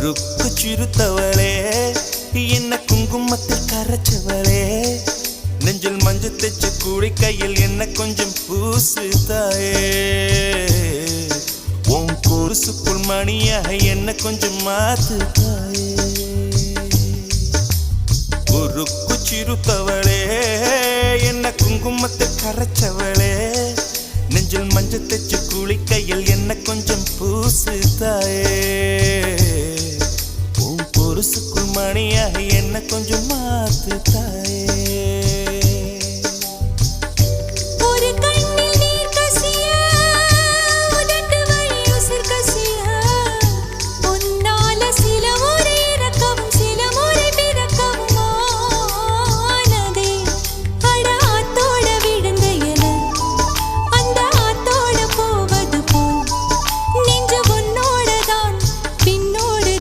உருக்கு சிறுத்தவளே என்ன குங்குமத்தில் கரைச்சவளே நெஞ்சில் மஞ்சள் தைச்ச கூடை கையில் என்ன கொஞ்சம் பூசு தாயே உன் கொலுசுக்குள் மணியாக என்ன கொஞ்சம் மாத்து தாயே உருக்கு சிறுத்தவளே என்ன குங்குமத்தில் கரைச்சவளே நெஞ்சில் மஞ்சள் தைச்ச கூடை கையில் என்ன கொஞ்சம் பூசு தாயே உன் கொலுசுக்குள் மணியாக என்ன கொஞ்சம் மாத்து தாயே